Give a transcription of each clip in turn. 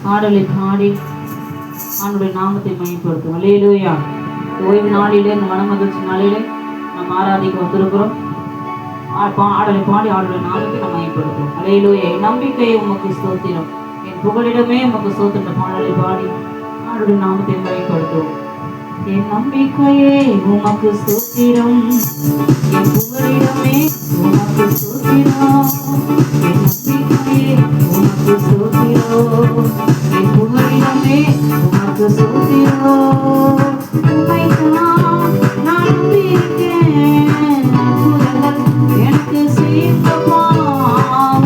பாடலை பாடி ஆண்டுடைய நாமத்தை மையப்படுத்தும். அல்லேலூயா. ஓய்வு நாளிலே, இந்த மனமகிழ்ச்சி நாளிலே நம்ம ஆராதிக்க வந்திருக்கிறோம். பாடலை பாடி ஆண்டுடைய நாமத்தை நம்ம மையப்படுத்தும். அல்லேலூயா. என் நம்பிக்கையை உமக்கு ஸ்தோத்திரம், என் புகலிடமே உமக்கு ஸ்தோத்திரம். பாடலை பாடி ஆண்டுடைய நாமத்தை மையப்படுத்தும். என் நம்பிக்கையே உமக்கு ஸ்தோத்திரம், என் புகலிடமே உமக்கு ஸ்தோத்திரம். என் நம்பிக்கையே உமக்கு ஸ்தோத்திரம், என் புகலிடமே உமக்கு ஸ்தோத்திரம். உம்மைத்தான் நான் நம்பியிருக்கேன், அற்புதங்கள் எனக்கு செய்யப்பா.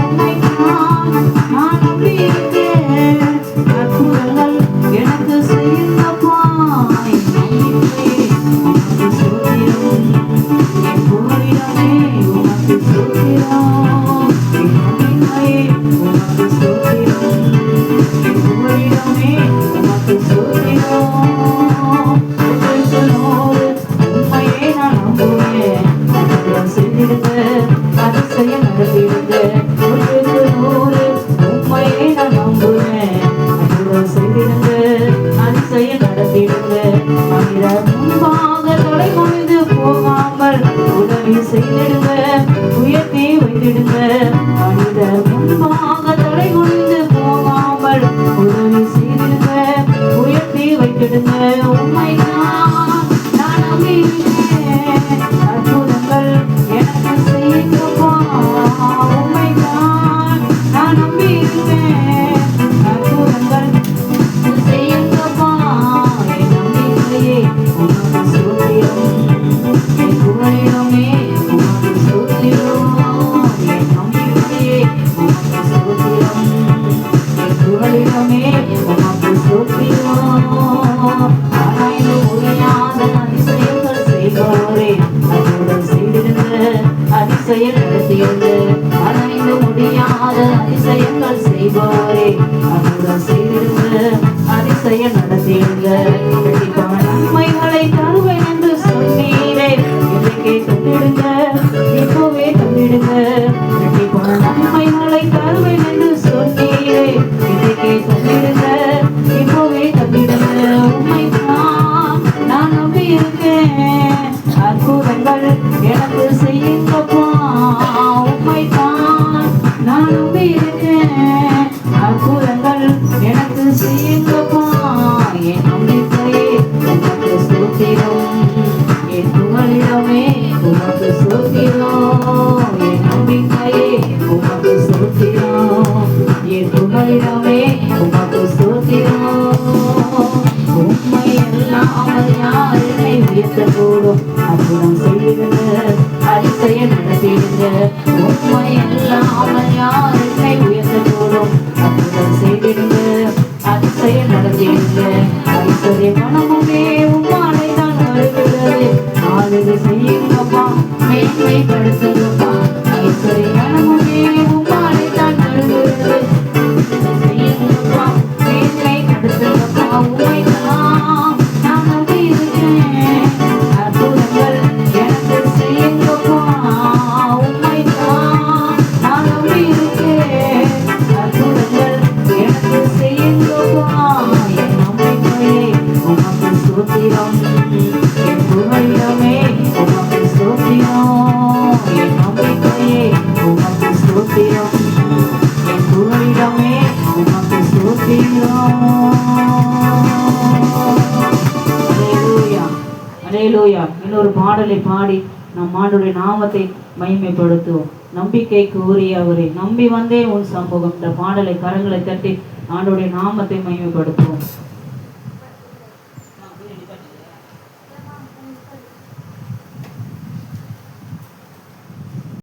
உம்மைத்தான் நான் நம்பியிருக்கேன், அற்புதங்கள் எனக்கு செய்யப்பா. செய்திடுங்க, உயர்த்தி வைத்திடுங்க. மனிதர் முன்பாக தடை குனிந்து போகாமல் உதவி செய்திடுங்க, உயர்த்தி வைத்திடுங்க. உண்மைதான் நான் நம்பியிருக்கேன், அற்புதங்கள் எனக்கு செய்யுங்கப்பா. உண்மைதான் நான் நம்பியிருக்கேன், அற்புதங்கள் செய்யுங்கப்பா. என் நம்பிக்கையே உமக்கு ஸ்தோத்திரம், என் புகலிடமே உமக்கு ஸ்தோத்திரம். என் நம்பிக்கையே உமக்கு ஸ்தோத்திரம், என் புகலிடமே உமக்கு ஸ்தோத்திரம். ஆராய்ந்து முடியாத அதிசயங்கள் செய்பவரே, அற்புதம் செய்திடுங்க, அதிசயம் நடத்திடுங்க. ஆராய்ந்து முடியாத அதிசயங்கள் செய்பவரே, அற்புதம் செய்திடுங்க, அதிசயம் நடத்திடுங்க. நன்மைகளை தருவேன் என்று சொன்னீரே, இன்றைக்கே தந்திடுங்க, இப்போவே தந்திடுங்க. நன்மைகளை தருவேன் என்று சொன்னீரே, இன்றைக்கே தந்திடுங்க, இப்போவே தந்திடுங்க. உண்மைதான் நான் நம்பியிருக்கேன், அற்புதங்கள் எனக்கு செய்யுங்கப்பா. உண்மைதான் நான் நம்பியிருக்கேன், அற்புதங்கள் எனக்கு செய்யுங்கப்பா. என் நம்பிக்கையே உமக்கு ஸ்தோத்திரம், என் புகலிடமே உமக்கு ஸ்தோத்திரம். என் நம்பிக்கையே உமக்கு ஸ்தோத்திரம், என் புகலிடமே உமக்கு ஸ்தோத்திரம். உம்மை அல்லாமல் யார் என்னை உயர்த்தக்கூடும்? அற்புதம் செய்திடுங்க, அதிசயம் நடத்திடுங்க. உம்மை அல்லாமல் யார் என்னை உயர்த்தக்கூடும்? அற்புதம் செய்திடுங்க, அதிசயம் நடத்திடுங்க. ஐஸ்வர்ய மனமுமே உம்மாலை தான் வருகிறது, ஆளுகை செய்யுங்கப்பா, மேன்மைப்படுத்துங்கப்பா. ஐஸ்வர்ய மனமுமே உம்மாலை தான் வருகிறது, செய்யுங்கப்பா, மேன்மைப்படுத்துங்கப்பா. உம்மைதான் நான் நம்பியிருக்கேன், அற்புதங்கள் எனக்கு செய்யுங்கப்பா. உம்மைதான் நான் நம்பியிருக்கேன், அற்புதங்கள் எனக்கு செய்யுங்கப்பா. என் நம்பிக்கையே உமக்கு ஸ்தோத்திரம், என் புகலிடமே உமக்கு ஸ்தோத்திரம். என் நம்பிக்கையே உமக்கு ஸ்தோத்திரம், என் புகலிடமே உமக்கு ஸ்தோத்திரம். அல்லேலூயா, அல்லேலூயா. இன்னொரு பாடலை பாடி நம் ஆண்டவருடைய நாமத்தை மகிமைப்படுத்துவோம். நம்பிக்கைக்கு உரியவரே, நம்பி வந்தேன் உன் சமூகம். இந்த பாடலை கரங்களை தட்டி ஆண்டவருடைய நாமத்தை மகிமைப்படுத்துவோம்.